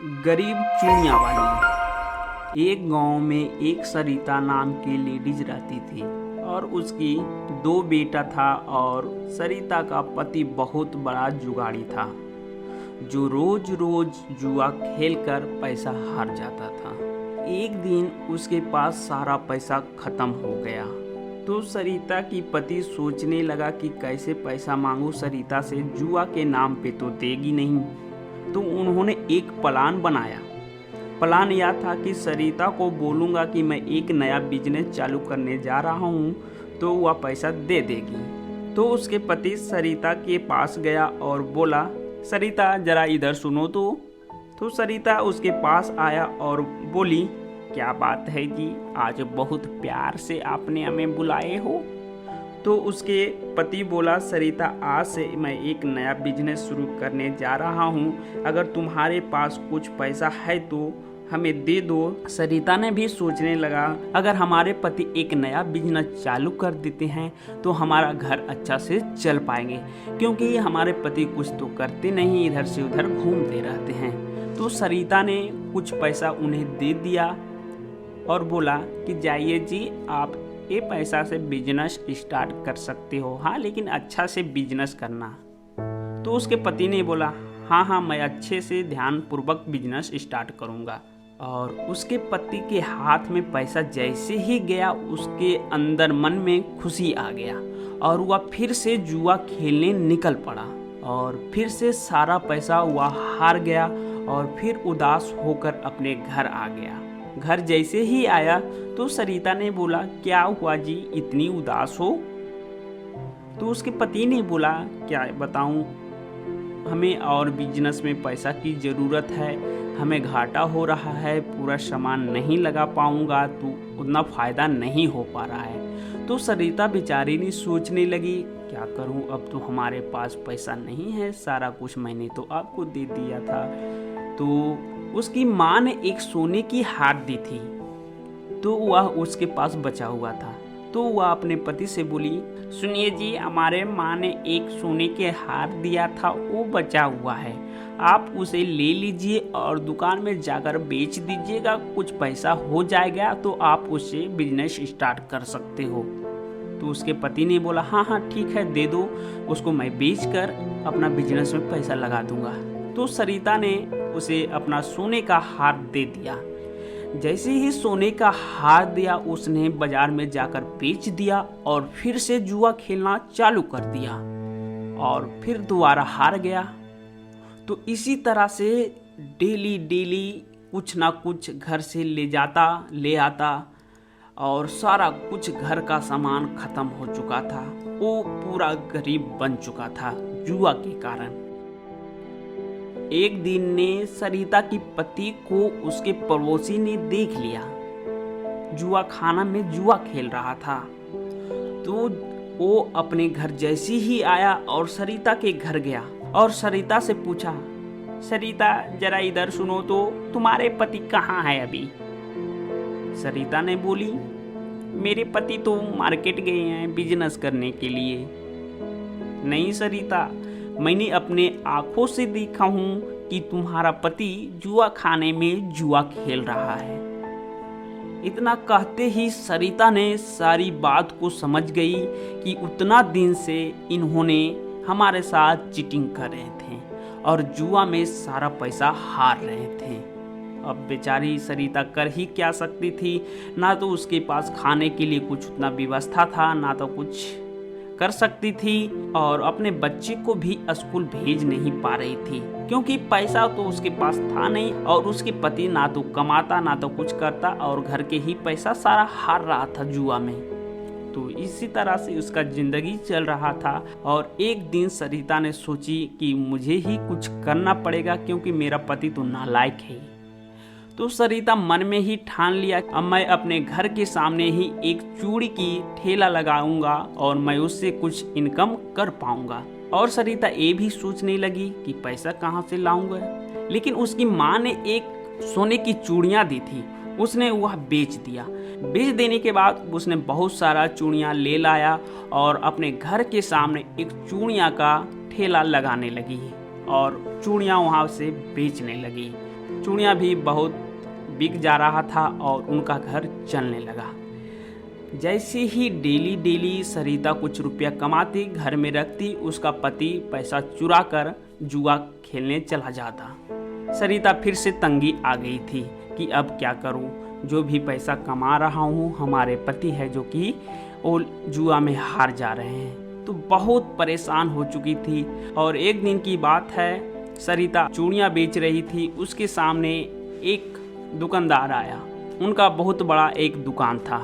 गरीब चूड़ियाँ वाली। एक गांव में एक सरिता नाम की लेडीज रहती थी और उसकी दो बेटा था। और सरिता का पति बहुत बड़ा जुगाड़ी था जो रोज रोज जुआ खेलकर पैसा हार जाता था। एक दिन उसके पास सारा पैसा खत्म हो गया तो सरिता की पति सोचने लगा कि कैसे पैसा मांगू सरिता से, जुआ के नाम पे तो देगी नहीं। तो उन्होंने एक प्लान बनाया। प्लान यह था कि सरिता को बोलूँगा कि मैं एक नया बिजनेस चालू करने जा रहा हूँ तो वह पैसा दे देगी। तो उसके पति सरिता के पास गया और बोला, सरिता जरा इधर सुनो। तो सरिता उसके पास आया और बोली, क्या बात है जी, आज बहुत प्यार से आपने हमें बुलाए हो। तो उसके पति बोला, सरिता आज से मैं एक नया बिजनेस शुरू करने जा रहा हूँ, अगर तुम्हारे पास कुछ पैसा है तो हमें दे दो। सरिता ने भी सोचने लगा, अगर हमारे पति एक नया बिजनेस चालू कर देते हैं तो हमारा घर अच्छा से चल पाएंगे, क्योंकि हमारे पति कुछ तो करते नहीं, इधर से उधर घूमते रहते हैं। तो सरिता ने कुछ पैसा उन्हें दे दिया और बोला कि जाइए जी, आप ये पैसा से बिजनेस स्टार्ट कर सकते हो, हाँ लेकिन अच्छा से बिजनेस करना। तो उसके पति ने बोला, हाँ मैं अच्छे से ध्यानपूर्वक बिजनेस स्टार्ट करूँगा। और उसके पति के हाथ में पैसा जैसे ही गया उसके अंदर मन में खुशी आ गया और वह फिर से जुआ खेलने निकल पड़ा और फिर से सारा पैसा वह हार गया और फिर उदास होकर अपने घर आ गया। घर जैसे ही आया तो सरिता ने बोला, क्या हुआ जी, इतनी उदास हो। तो उसके पति ने बोला, क्या बताऊं, हमें और बिजनेस में पैसा की ज़रूरत है, हमें घाटा हो रहा है, पूरा सामान नहीं लगा पाऊंगा तो उतना फ़ायदा नहीं हो पा रहा है। तो सरिता बेचारी ने सोचने लगी, क्या करूं, अब तो हमारे पास पैसा नहीं है, सारा कुछ मैंने तो आपको दे दिया था। तो उसकी माँ ने एक सोने की हार दी थी तो वह उसके पास बचा हुआ था। तो वह अपने पति से बोली, सुनिए जी, हमारे माँ ने एक सोने के हार दिया था, वो बचा हुआ है, आप उसे ले लीजिए और दुकान में जाकर बेच दीजिएगा, कुछ पैसा हो जाएगा तो आप उससे बिजनेस स्टार्ट कर सकते हो। तो उसके पति ने बोला, हाँ ठीक है, दे दो, उसको मैं बेच कर अपना बिजनेस में पैसा लगा दूंगा। तो सरिता ने उसे अपना सोने का हार दे दिया। जैसे ही सोने का हार दिया उसने बाजार में जाकर बेच दिया और फिर से जुआ खेलना चालू कर दिया और फिर दोबारा हार गया। तो इसी तरह से डेली कुछ ना कुछ घर से ले आता और सारा कुछ घर का सामान खत्म हो चुका था। वो पूरा गरीब बन चुका था जुआ के कारण। एक दिन ने सरिता की पति को उसके पड़ोसी ने देख लिया, जुआ खाना में जुआ खेल रहा था। तो वो अपने घर जैसे ही आया और सरिता के घर गया और सरिता से पूछा, सरिता जरा इधर सुनो तो, तुम्हारे पति कहाँ है अभी। सरिता ने बोली, मेरे पति तो मार्केट गए हैं बिजनेस करने के लिए। नहीं सरिता, मैंने अपने आंखों से देखा हूँ कि तुम्हारा पति जुआ खाने में जुआ खेल रहा है। इतना कहते ही सरिता ने सारी बात को समझ गई कि उतना दिन से इन्होंने हमारे साथ चीटिंग कर रहे थे और जुआ में सारा पैसा हार रहे थे। अब बेचारी सरिता कर ही क्या सकती थी, ना तो उसके पास खाने के लिए कुछ उतना व्यवस्था था, ना तो कुछ कर सकती थी और अपने बच्चे को भी स्कूल भेज नहीं पा रही थी, क्योंकि पैसा तो उसके पास था नहीं और उसके पति ना तो कमाता ना तो कुछ करता और घर के ही पैसा सारा हार रहा था जुआ में। तो इसी तरह से उसका जिंदगी चल रहा था। और एक दिन सरिता ने सोची कि मुझे ही कुछ करना पड़ेगा, क्योंकि मेरा पति तो नालायक है। तो सरिता मन में ही ठान लिया, अब मैं अपने घर के सामने ही एक चूड़ी की ठेला लगाऊंगा और मैं उससे कुछ इनकम कर पाऊंगा। और सरिता ये भी सोचने लगी कि पैसा कहाँ से लाऊंगा। लेकिन उसकी माँ ने एक सोने की चूड़ियाँ दी थी, उसने वह बेच दिया। बेच देने के बाद उसने बहुत सारा चूड़ियाँ ले लाया और अपने घर के सामने एक चूड़ियाँ का ठेला लगाने लगी और चूड़ियाँ वहाँ से बेचने लगी। चूड़ियाँ भी बहुत बिक जा रहा था और उनका घर चलने लगा। जैसे ही डेली सरिता कुछ रुपया कमाती, घर में रखती, उसका पति पैसा चुरा कर जुआ खेलने चला जाता। सरिता फिर से तंगी आ गई थी कि अब क्या करूं, जो भी पैसा कमा रहा हूं हमारे पति है जो कि वो जुआ में हार जा रहे हैं। तो बहुत परेशान हो चुकी थी। और एक दिन की बात है, सरिता चूड़ियाँ बेच रही थी, उसके सामने एक दुकानदार आया। उनका बहुत बड़ा एक दुकान था।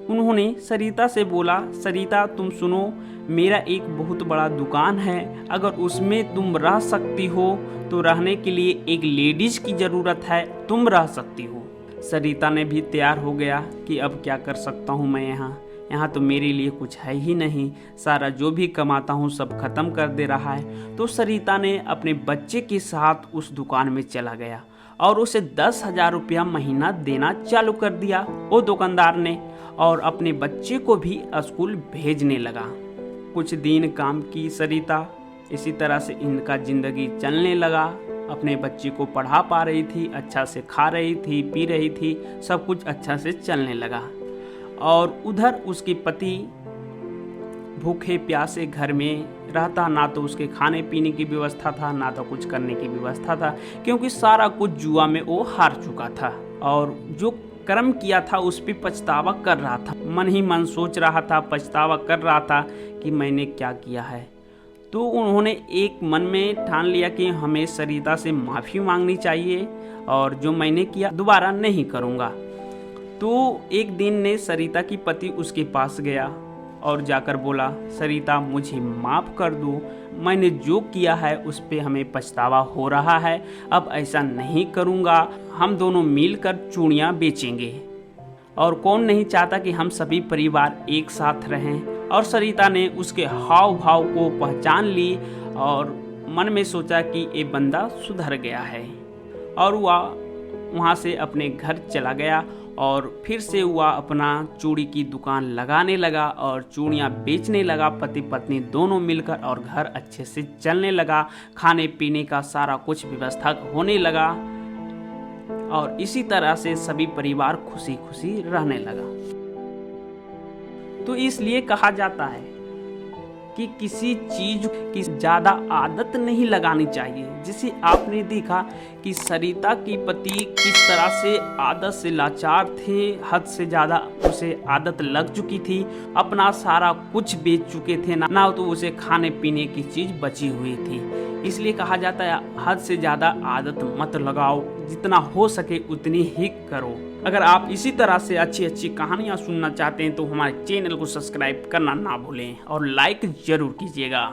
उन्होंने सरिता से बोला, सरिता तुम सुनो, मेरा एक बहुत बड़ा दुकान है, अगर उसमें तुम रह सकती हो तो रहने के लिए एक लेडीज की ज़रूरत है, तुम रह सकती हो। सरिता ने भी तैयार हो गया कि अब क्या कर सकता हूँ मैं यहाँ तो मेरे लिए कुछ है ही नहीं, सारा जो भी कमाता हूँ सब खत्म कर दे रहा है। तो सरिता ने अपने बच्चे के साथ उस दुकान में चला गया और उसे 10,000 रुपया महीना देना चालू कर दिया वो दुकानदार ने, और अपने बच्चे को भी स्कूल भेजने लगा। कुछ दिन काम की सरिता, इसी तरह से इनका ज़िंदगी चलने लगा। अपने बच्चे को पढ़ा पा रही थी, अच्छा से खा रही थी, पी रही थी, सब कुछ अच्छा से चलने लगा। और उधर उसके पति भूखे प्यासे घर में रहता, ना तो उसके खाने पीने की व्यवस्था था, ना तो कुछ करने की व्यवस्था था, क्योंकि सारा कुछ जुआ में वो हार चुका था। और जो कर्म किया था उस पर पछतावा कर रहा था, मन ही मन सोच रहा था, पछतावा कर रहा था कि मैंने क्या किया है। तो उन्होंने एक मन में ठान लिया कि हमें सरिता से माफ़ी मांगनी चाहिए और जो मैंने किया दोबारा नहीं करूँगा। तो एक दिन ने सरिता की पति उसके पास गया और जाकर बोला, सरिता मुझे माफ़ कर दो, मैंने जो किया है उस पे हमें पछतावा हो रहा है, अब ऐसा नहीं करूँगा, हम दोनों मिलकर चूड़ियाँ बेचेंगे। और कौन नहीं चाहता कि हम सभी परिवार एक साथ रहें। और सरिता ने उसके हाव भाव को पहचान ली और मन में सोचा कि ये बंदा सुधर गया है। और वह वहाँ से अपने घर चला गया और फिर से वह अपना चूड़ी की दुकान लगाने लगा और चूड़ियाँ बेचने लगा, पति पत्नी दोनों मिलकर, और घर अच्छे से चलने लगा, खाने पीने का सारा कुछ व्यवस्था होने लगा। और इसी तरह से सभी परिवार खुशी खुशी रहने लगा। तो इसलिए कहा जाता है कि किसी चीज की ज़्यादा आदत नहीं लगानी चाहिए। जिसे आपने देखा कि सरिता की पति किस तरह से आदत से लाचार थे, हद से ज़्यादा उसे आदत लग चुकी थी, अपना सारा कुछ बेच चुके थे, ना तो उसे खाने पीने की चीज़ बची हुई थी। इसलिए कहा जाता है हद से ज़्यादा आदत मत लगाओ, जितना हो सके उतनी ही करो। अगर आप इसी तरह से अच्छी अच्छी कहानियाँ सुनना चाहते हैं तो हमारे चैनल को सब्सक्राइब करना ना भूलें और लाइक ज़रूर कीजिएगा।